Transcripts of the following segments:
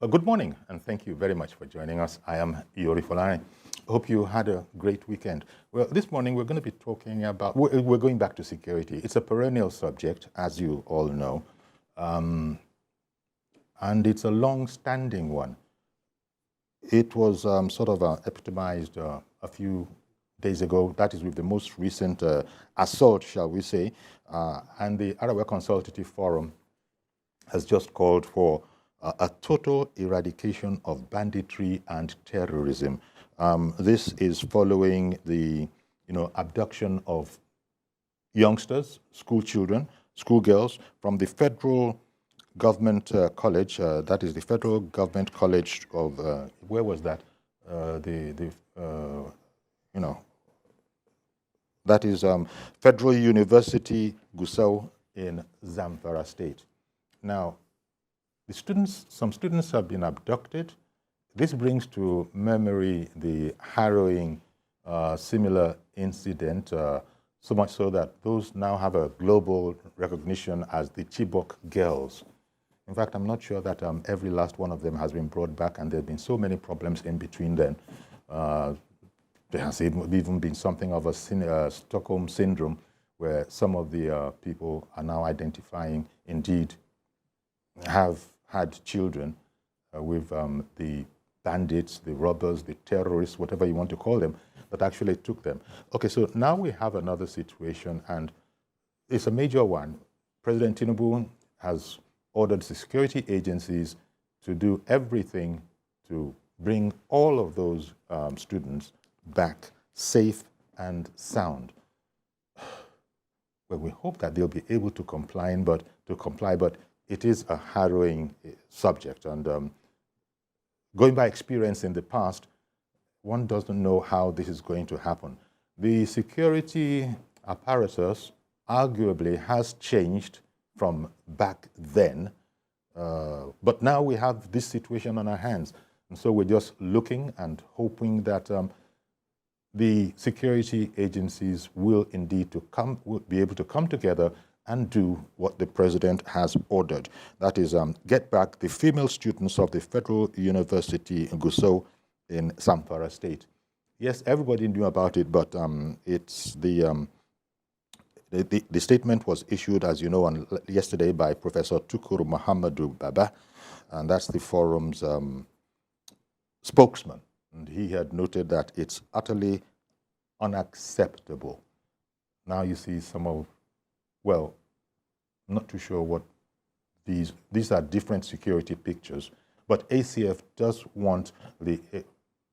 Well, good morning, and thank you very much for joining us. I am Yori Folani. Hope you had a great weekend. Well, this morning we're going to be talking about, we're going back to security. It's a perennial subject, as you all know, and it's a long-standing one. It was sort of epitomized a few days ago. That is with the most recent assault, shall we say, and the Arewa Consultative Forum has just called for a total eradication of banditry and terrorism. This is following the abduction of youngsters, school children, schoolgirls from the federal government college, that is the Federal Government College of, where was that? That is Federal University Gusau in Zamfara State. Now, some students have been abducted. This brings to memory the harrowing similar incident, so much so that those now have a global recognition as the Chibok girls. In fact, I'm not sure that every last one of them has been brought back, and there have been so many problems in between then. There has even been something of a Stockholm syndrome, where some of the people are now identifying, indeed, have had children with the bandits, the robbers, the terrorists, whatever you want to call them, that actually took them. Okay, so now we have another situation, and it's a major one. President Tinubu has ordered security agencies to do everything to bring all of those students back safe and sound. Well, we hope that they'll be able to comply, but it is a harrowing subject, and going by experience in the past, one doesn't know how this is going to happen. The security apparatus arguably has changed from back then, but now we have this situation on our hands, and so we're just looking and hoping that the security agencies will indeed be able to come together and do what the president has ordered. That is, get back the female students of the Federal University in Gusau in Zamfara State. Yes, everybody knew about it, but it's the statement was issued, as you know, yesterday by Professor Tukur Muhammadu Baba, and that's the forum's spokesman. And he had noted that it's utterly unacceptable. Now you see some of, well, I'm not too sure what these are different security pictures, but ACF does want the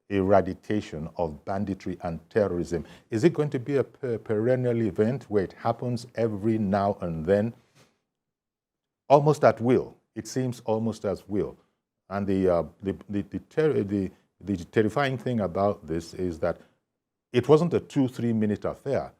eradication of banditry and terrorism. Is it going to be a perennial event where it happens every now and then? Almost at will. It seems almost as will. And the terrifying thing about this is that it wasn't a 2-3 minute affair.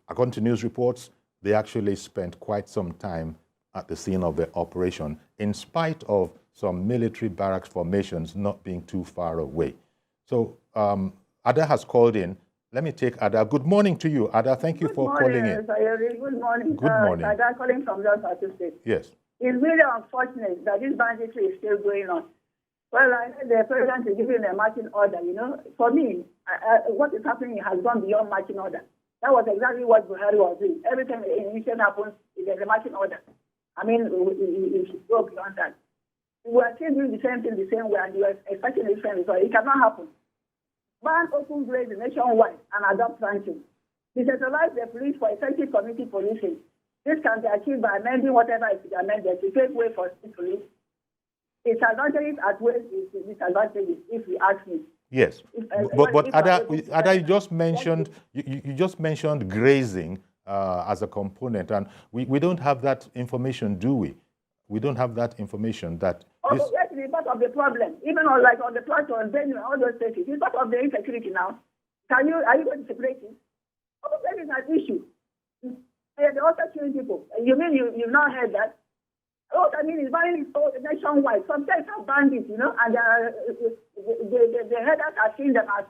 According to news reports, they actually spent quite some time at the scene of the operation, in spite of some military barracks formations not being too far away. So Ada has called in. Let me take Ada. Good morning to you, Ada. Thank you for calling in. Good morning. Good morning. Ada calling from Gusau State. Yes. It's really unfortunate that this banditry is still going on. Well, I heard the president is giving a marching order. For me, what is happening has gone beyond marching order. That was exactly what Buhari was doing. Every time an incident happens, there's a marching order. I mean, we should go beyond that. We are still doing the same thing the same way, and you are expecting the same result. It cannot happen. Ban open grades nationwide and adopt ranking. Decentralize the police for effective community policing. This can be achieved by amending whatever is amended to take way for state police. Its advantages outweigh its disadvantages, if you ask me. Yes, but Ada, you just mentioned grazing as a component, and we don't have that information, do we? We don't have that information that. Yes, it's part of the problem. Even on the plateau and Benue, all those places, it's part of the insecurity now. Are you going to separate it? All that is an issue. They're also killing people. You mean you've not heard that? What I mean is violence nationwide. Sometimes have bandits, and the headers are seeing them as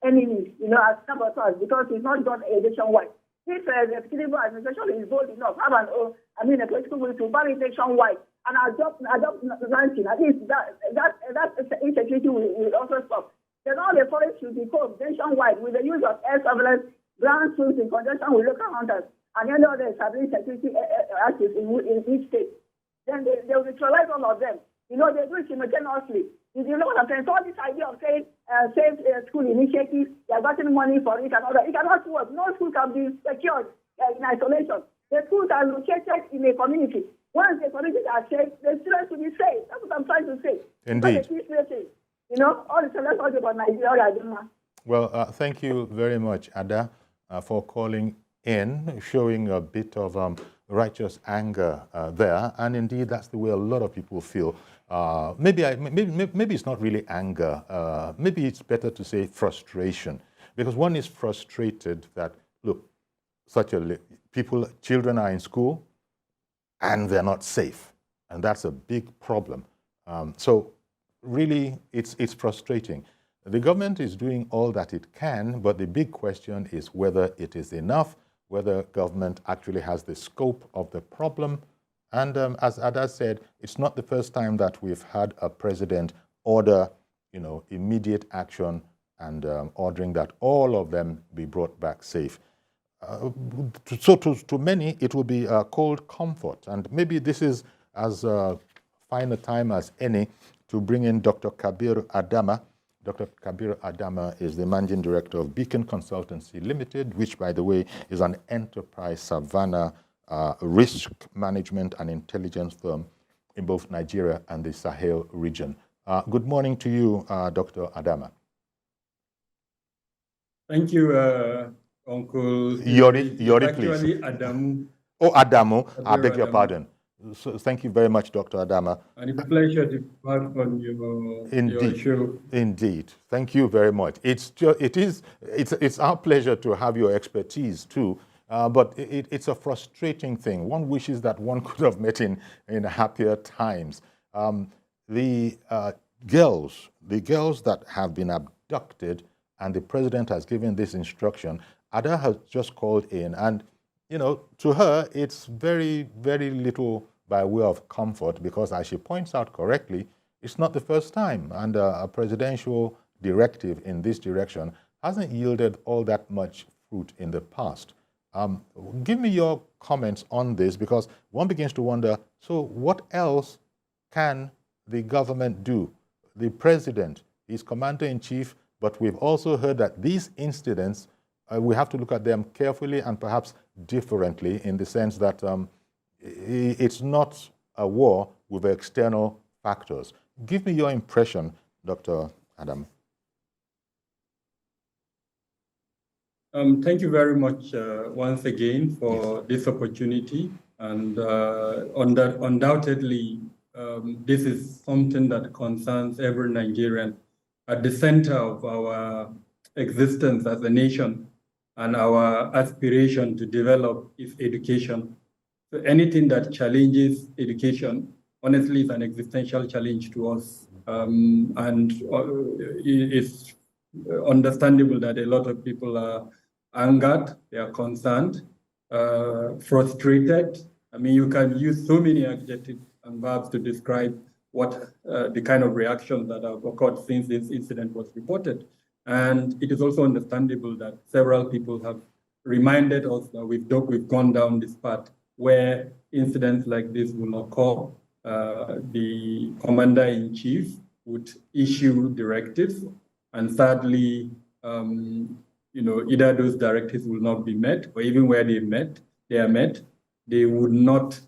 enemies, as saboteurs, because it's not done nationwide. If the Tinubu administration is bold enough, a political will to ban it nationwide and adopt 19, at least that insecurity will also stop. Then all the forests should be combed nationwide with the use of air surveillance, ground troops in conjunction with local hunters, and any other established security actors in each state. Then they will neutralize all of them. They do it simultaneously. You know what I'm saying? So all this idea of saying safe school initiative, they are getting money for it and all that, it cannot work. No school can be secured in isolation. The schools are located in a community. Once the communities are safe, the students will be safe. That's what I'm trying to say. Indeed. All the let's talk about Nigeria, Adama. Well, thank you very much, Ada, for calling in, showing a bit of righteous anger there. And indeed, that's the way a lot of people feel. Maybe it's not really anger. Maybe it's better to say frustration, because one is frustrated that, look, children are in school and they're not safe, and that's a big problem. So really, it's frustrating. The government is doing all that it can, but the big question is whether it is enough, whether government actually has the scope of the problem. And as Ada said, it's not the first time that we've had a president order, immediate action and ordering that all of them be brought back safe. So to many, it will be a cold comfort. And maybe this is as fine a time as any to bring in Dr. Kabiro Adamu. Dr. Kabiro Adamu is the managing director of Beacon Consultancy Limited, which, by the way, is an enterprise savannah risk management and intelligence firm in both Nigeria and the Sahel region. Good morning to you, Dr. Adamu. Thank you, Uncle. Yori, actually, please. Adamu. Oh, Adamu. I beg your pardon. So thank you very much, Dr. Adama. And it's a pleasure to part on your show. Indeed. Thank you very much. It's our pleasure to have your expertise too. But it's a frustrating thing. One wishes that one could have met in happier times. The girls that have been abducted, and the president has given this instruction, Ada has just called in, and to her, it's very, very little by way of comfort, because as she points out correctly, it's not the first time, and a presidential directive in this direction hasn't yielded all that much fruit in the past. Give me your comments on this, because one begins to wonder, so what else can the government do? The president is commander-in-chief, but we've also heard that these incidents, we have to look at them carefully and perhaps differently, in the sense that it's not a war with external factors. Give me your impression, Dr. Adamu. Thank you very much once again for this opportunity. And undoubtedly, this is something that concerns every Nigerian. At the center of our existence as a nation and our aspiration to develop is education. So anything that challenges education, honestly, is an existential challenge to us. And it's understandable that a lot of people are angered, they are concerned, frustrated. I mean, you can use so many adjectives and verbs to describe what the kind of reactions that have occurred since this incident was reported. And it is also understandable that several people have reminded us that we've gone down this path where incidents like this will occur. The commander-in-chief would issue directives, and sadly, either those directives will not be met, or even where they are met, they would not,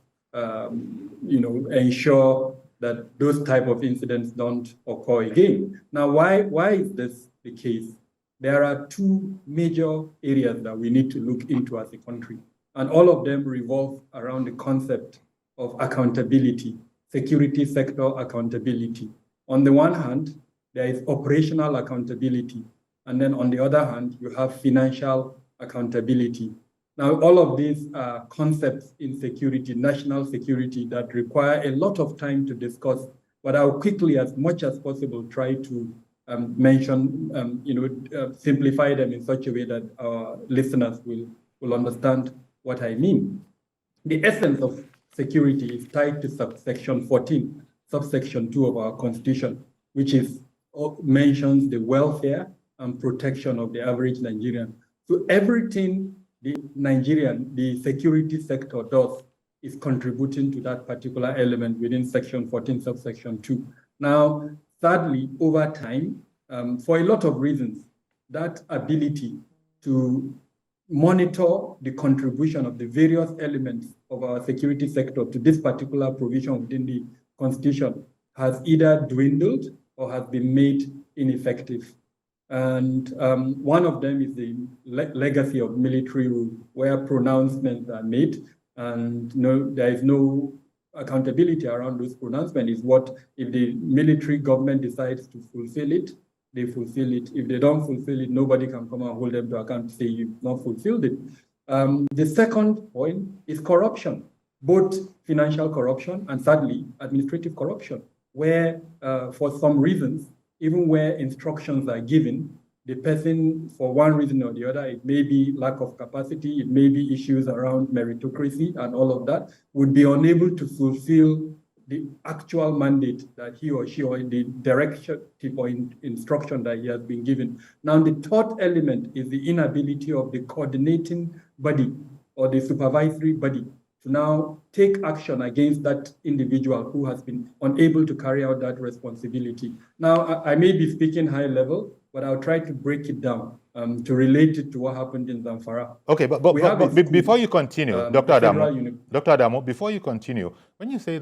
ensure that those type of incidents don't occur again. Now, why is this the case? There are two major areas that we need to look into as a country, and all of them revolve around the concept of accountability, security sector accountability. On the one hand, there is operational accountability, and then on the other hand, you have financial accountability. Now, all of these are concepts in security, national security, that require a lot of time to discuss, but I'll quickly, as much as possible, try to mention, simplify them in such a way that our listeners will understand what I mean. The essence of security is tied to subsection 14, subsection 2 of our Constitution, which mentions the welfare and protection of the average Nigerian. So everything the security sector does is contributing to that particular element within section 14, subsection 2. Now, sadly, over time, for a lot of reasons, that ability to monitor the contribution of the various elements of our security sector to this particular provision within the Constitution has either dwindled or has been made ineffective. And one of them is the legacy of military rule, where pronouncements are made and there is no accountability around those pronouncements. Is what if the military government decides to fulfill it, they fulfill it. If they don't fulfill it, nobody can come and hold them to account to say you've not fulfilled it. The second point is corruption, both financial corruption and sadly administrative corruption, where for some reasons, even where instructions are given, the person, for one reason or the other, it may be lack of capacity, it may be issues around meritocracy and all of that, would be unable to fulfill the actual mandate that he or she, or the direction or instruction that he has been given. Now, the third element is the inability of the coordinating body or the supervisory body to now take action against that individual who has been unable to carry out that responsibility. Now, I may be speaking high level, but I'll try to break it down to relate it to what happened in Zamfara. Okay, but before you continue, Dr. Adamu, before you continue, when you say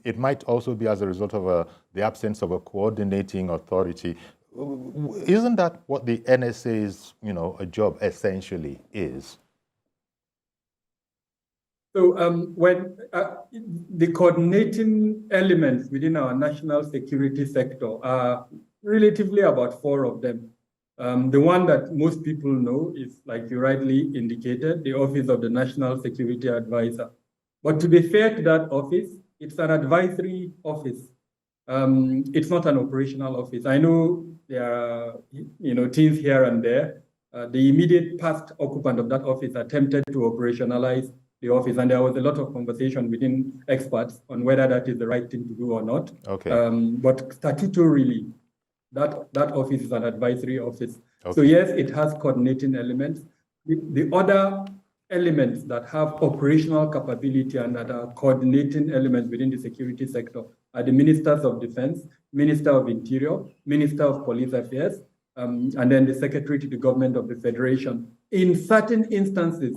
it might also be as a result of the absence of a coordinating authority, isn't that what the NSA's a job essentially is? So when the coordinating elements within our national security sector are relatively about 4 of them. The one that most people know is, like you rightly indicated, the Office of the National Security Advisor. But to be fair to that office, it's an advisory office. It's not an operational office. I know there are things here and there. The immediate past occupant of that office attempted to operationalize the office, and there was a lot of conversation within experts on whether that is the right thing to do or not. Okay. But statutorily, that office is an advisory office. Okay. So yes, it has coordinating elements. The other elements that have operational capability and that are coordinating elements within the security sector are the Ministers of Defense, Minister of Interior, Minister of Police Affairs, and then the Secretary to the Government of the Federation. In certain instances,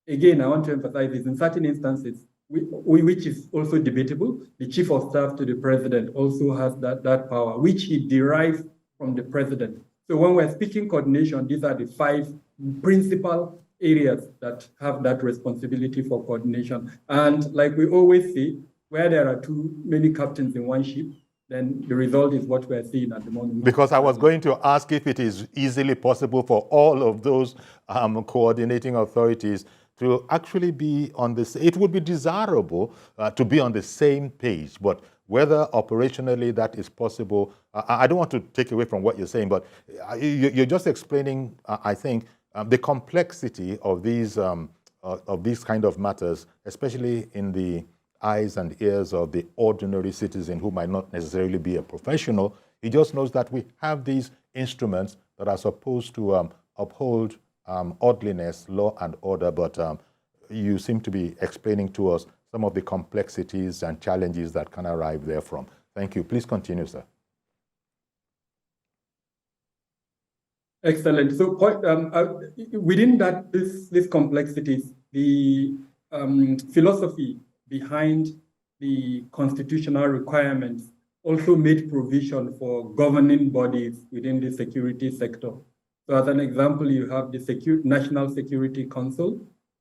again, I want to emphasize this, in certain instances, which is also debatable, the Chief of Staff to the President also has that power, which he derives from the President. So when we're speaking coordination, these are the 5 principal areas that have that responsibility for coordination. And like we always say, where there are too many captains in one ship, then the result is what we're seeing at the moment. Because I was going to ask if it is easily possible for all of those coordinating authorities to actually be on this. It would be desirable to be on the same page, but whether operationally that is possible, I don't want to take away from what you're saying, but you're just explaining, I think, the complexity of these kind of matters, especially in the eyes and ears of the ordinary citizen who might not necessarily be a professional. He just knows that we have these instruments that are supposed to uphold orderliness, law and order, but you seem to be explaining to us some of the complexities and challenges that can arrive therefrom. Thank you. Please continue, sir. Excellent. So within that, these complexities, the philosophy behind the constitutional requirements also made provision for governing bodies within the security sector. So as an example, you have the National Security Council,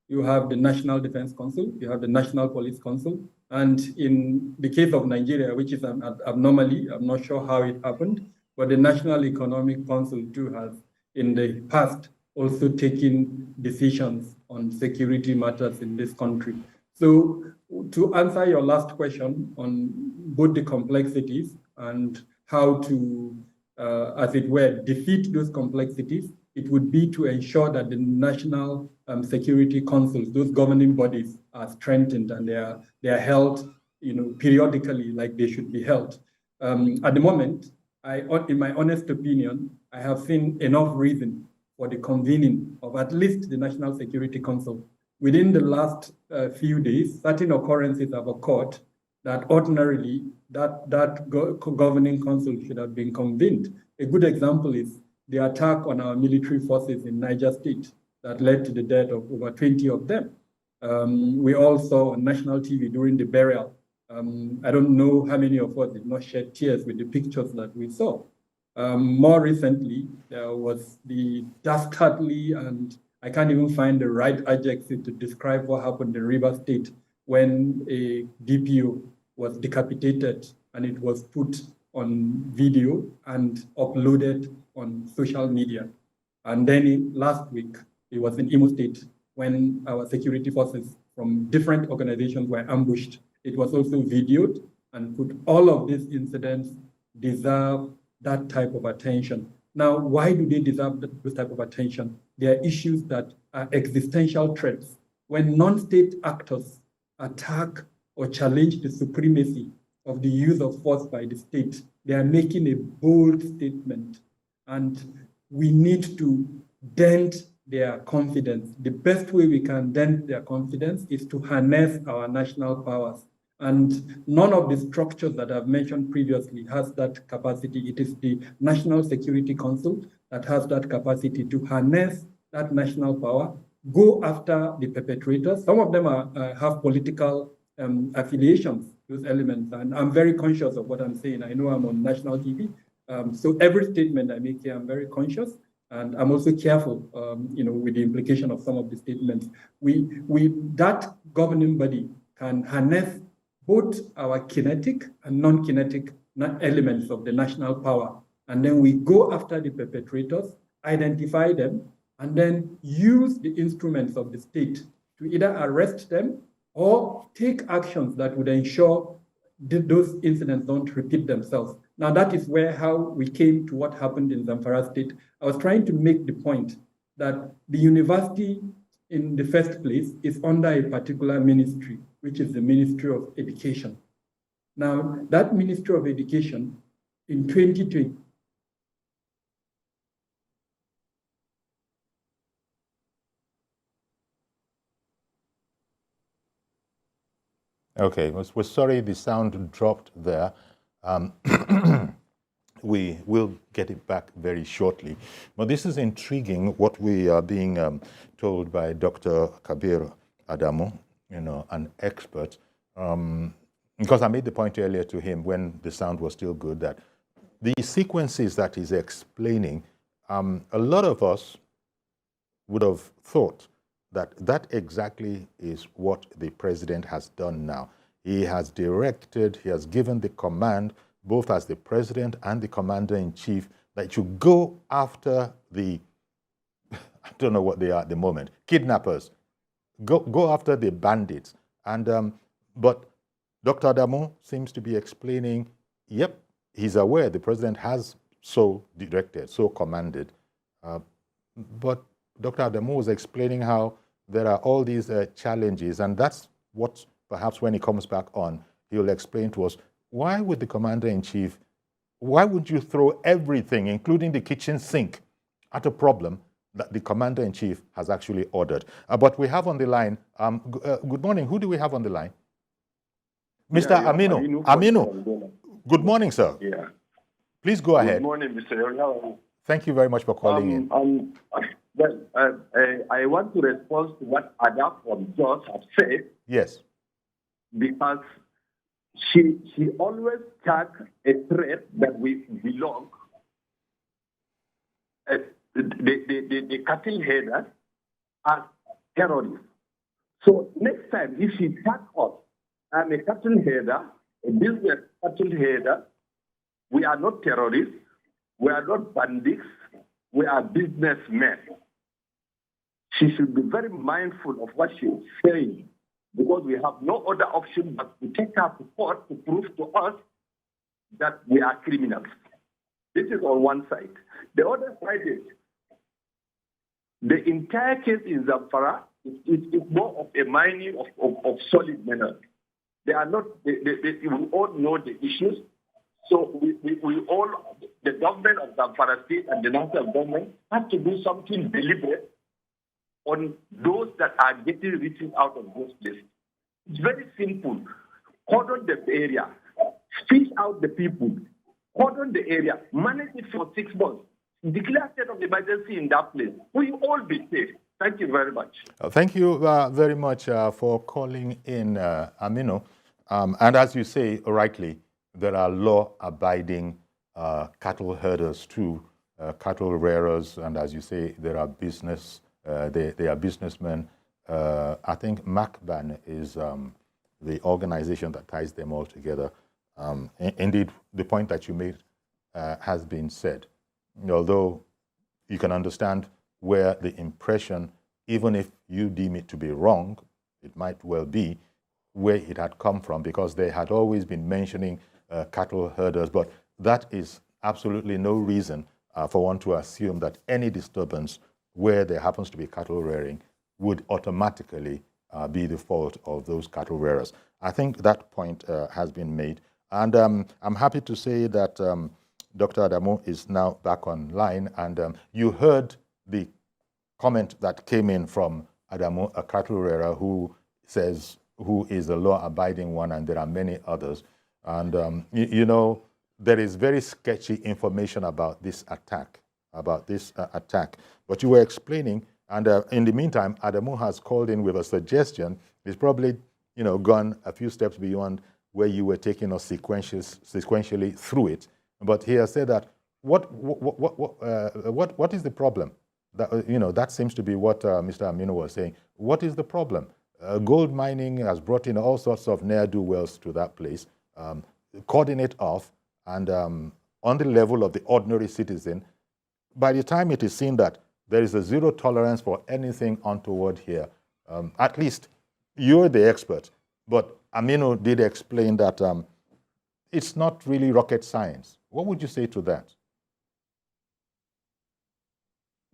you have the National Defense Council, you have the National Police Council, and in the case of Nigeria, which is an anomaly, I'm not sure how it happened, but the National Economic Council too has in the past also taken decisions on security matters in this country. So to answer your last question on both the complexities and how to, as it were, defeat those complexities, it would be to ensure that the national security councils, those governing bodies, are strengthened and they are held, periodically like they should be held. At the moment, in my honest opinion, I have seen enough reason for the convening of at least the National Security Council. Within the last few days, certain occurrences have occurred that ordinarily that governing council should have been convened. A good example is the attack on our military forces in Niger State that led to the death of over 20 of them. We all saw on national TV during the burial. I don't know how many of us did not shed tears with the pictures that we saw. More recently, there was the dastardly, and I can't even find the right adjective to describe what happened in Rivers State when a DPO was decapitated and it was put on video and uploaded on social media. And then last week, it was in Imo State when our security forces from different organizations were ambushed. It was also videoed and put. All of these incidents deserve that type of attention. Now, why do they deserve this type of attention? There are issues that are existential threats. When non-state actors attack or challenge the supremacy of the use of force by the state, they are making a bold statement, and we need to dent their confidence. The best way we can dent their confidence is to harness our national powers. And none of the structures that I've mentioned previously has that capacity. It is the National Security Council that has that capacity to harness that national power, go after the perpetrators. Some of them have political affiliations, those elements, and I'm very conscious of what I'm saying. I know I'm on national TV, so every statement I make here, I'm very conscious, and I'm also careful, with the implication of some of the statements. That governing body can harness both our kinetic and non-kinetic elements of the national power, and then we go after the perpetrators, identify them, and then use the instruments of the state to either arrest them or take actions that would ensure those incidents don't repeat themselves. Now, that is how we came to what happened in Zamfara State. I was trying to make the point that the university in the first place is under a particular ministry, which is the Ministry of Education. Now, that Ministry of Education in 2020, Okay, we're sorry the sound dropped there. We will get it back very shortly. But this is intriguing, what we are being told by Dr. Kabiro Adamu, an expert. Because I made the point earlier to him when the sound was still good that the sequences that he's explaining, a lot of us would have thought that exactly is what the president has done now. He has directed, he has given the command, both as the president and the commander-in-chief, that you go after the, I don't know what they are at the moment, kidnappers. Go after the bandits. And but Dr. Adamu seems to be explaining, yep, he's aware the president has so directed, so commanded. But Dr. Adamu was explaining how there are all these challenges, and that's what perhaps when he comes back on, he'll explain to us, why would the commander-in-chief, why would you throw everything, including the kitchen sink, at a problem that the commander-in-chief has actually ordered? But we have on the line, good morning, who do we have on the line? Mr. Aminu. Aminu, good morning, sir. Yeah. Please go ahead. Good morning, Mr. Eradicated. Thank you very much for calling in. I want to respond to what Ada from Jos has said. Yes. Because she always tags a threat that we belong, the cattle headers, as terrorists. So next time, if she tags us, I'm a cattle header, a business cattle header, we are not terrorists, we are not bandits, we are businessmen. She should be very mindful of what she is saying, because we have no other option but to take her to court to prove to us that we are criminals. This is on one side. The other side is The entire case in Zamfara is more of a mining of solid minerals. They are not, we all know the issues. So we all, the government of Zamfara State and the national government have to do something deliberate on those that are getting written out of those places. It's very simple. Cordon the area, fish out the people, cordon the area, manage it for 6 months, declare state of emergency in that place. We will all be safe. Thank you very much. Thank you very much for calling in, Aminu. And as you say rightly, there are law-abiding cattle herders too, cattle rearers, and as you say, there are they are businessmen. I think MACBAN is the organization that ties them all together. Indeed, the point that you made has been said. Although you can understand where the impression, even if you deem it to be wrong, it might well be where it had come from, because they had always been mentioning cattle herders, but that is absolutely no reason for one to assume that any disturbance where there happens to be cattle rearing would automatically be the fault of those cattle rearers. I think that point has been made. And I'm happy to say that Dr. Adamu is now back online, and you heard the comment that came in from Adamu, a cattle rearer who is a law-abiding one, and there are many others. And you know, there is very sketchy information about this attack, But you were explaining, and in the meantime, Adamu has called in with a suggestion. He's probably, you know, gone a few steps beyond where you were taking us sequentially through it. But he has said that what is the problem? That, you know, that seems to be what Mr. Aminu was saying. What is the problem? Gold mining has brought in all sorts of ne'er-do-wells to that place. Cordon it off, and on the level of the ordinary citizen, by the time it is seen that there is a zero tolerance for anything untoward here, at least you're the expert, but Aminu did explain that it's not really rocket science. What would you say to that?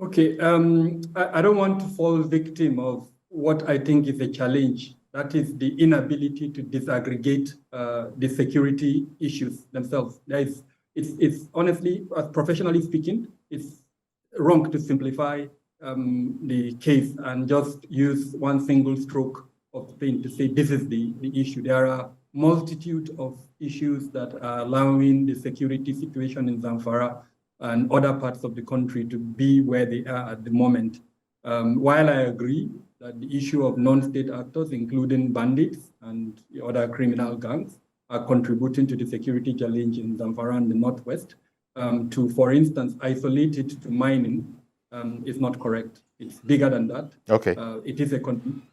Okay, I don't want to fall victim of what I think is a challenge. That is the inability to disaggregate the security issues themselves. It's honestly, professionally speaking, it's wrong to simplify the case and just use one single stroke of paint to say this is the issue. There are multitude of issues that are allowing the security situation in Zamfara and other parts of the country to be where they are at the moment. While I agree that the issue of non-state actors, including bandits and the other criminal gangs, are contributing to the security challenge in Zamfara and the Northwest, to, for instance, isolate it to mining is not correct. It's bigger than that. Okay.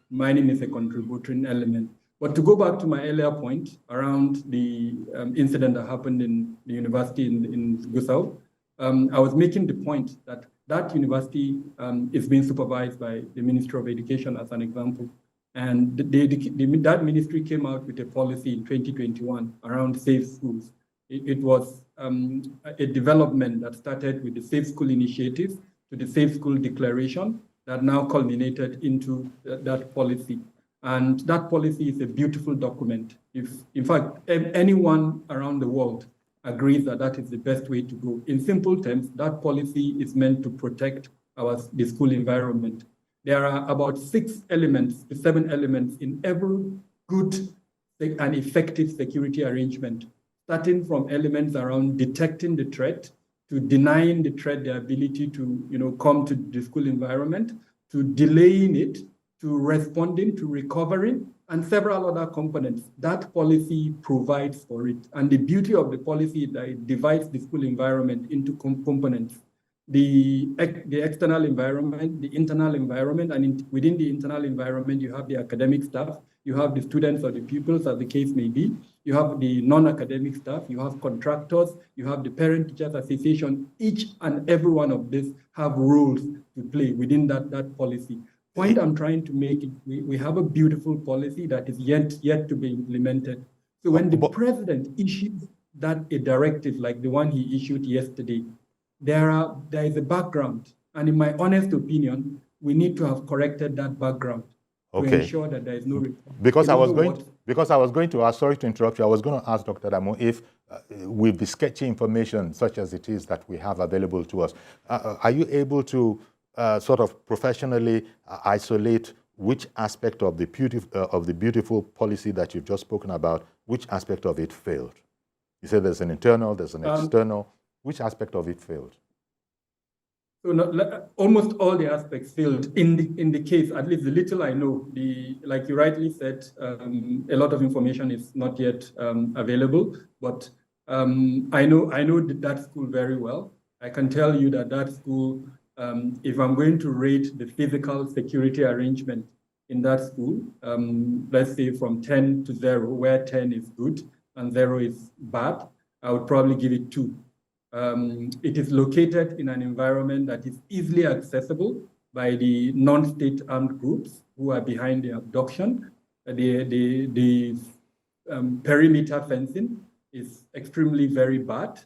Mining is a contributing element. But to go back to my earlier point around the incident that happened in the university in Gusau, I was making the point that that university is being supervised by the Ministry of Education, as an example. And that ministry came out with a policy in 2021 around safe schools. It was a development that started with the Safe School Initiative to the Safe School Declaration that now culminated into that policy. And that policy is a beautiful document. In fact, anyone around the world agrees that that is the best way to go. In simple terms, that policy is meant to protect the school environment. There are about 6 elements to 7 elements in every good and effective security arrangement, starting from elements around detecting the threat, to denying the threat the ability to come to the school environment, to delaying it, to responding, to recovering, and several other components. That policy provides for it. And the beauty of the policy is that it divides the school environment into components. The external environment, the internal environment, and within the internal environment, you have the academic staff, you have the students or the pupils, as the case may be, you have the non-academic staff, you have contractors, you have the Parent-Teachers Association. Each and every one of these have roles to play within that policy. Point I'm trying to make is we have a beautiful policy that is yet to be implemented. So when the president issues a directive like the one he issued yesterday, there is a background And in my honest opinion, we need to have corrected that background to ensure that there is no because I was going to ask, sorry to interrupt you, I was going to ask Dr. Adamu if with the sketchy information such as it is that we have available to us, are you able to sort of professionally isolate which aspect of the beautiful policy that you've just spoken about, which aspect of it failed? You said there's an internal, there's an external. Which aspect of it failed? So almost all the aspects failed in the case, at least the little I know. Like you rightly said, a lot of information is not yet available, but I know that school very well. I can tell you that school, if I'm going to rate the physical security arrangement in that school, let's say from 10 to 0, where 10 is good and 0 is bad, I would probably give it 2. It is located in an environment that is easily accessible by the non-state armed groups who are behind the abduction. The perimeter fencing is extremely very bad.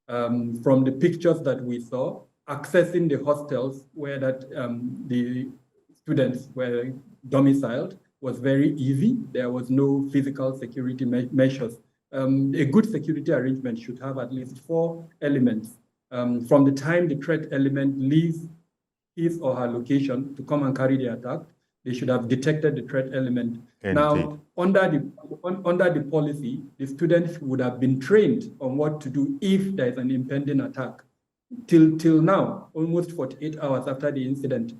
From the pictures that we saw, accessing the hostels where the students were domiciled was very easy. There was no physical security measures. A good security arrangement should have at least 4 elements. From the time the threat element leaves his or her location to come and carry the attack, they should have detected the threat element. Indeed. Now, under the policy, the students would have been trained on what to do if there is an impending attack. Till now, almost 48 hours after the incident,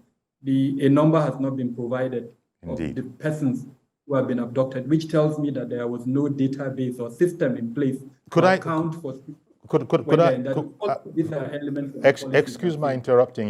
a number has not been provided Indeed. of the persons who have been abducted, which tells me that there was no database or system in place to account for. Excuse my interrupting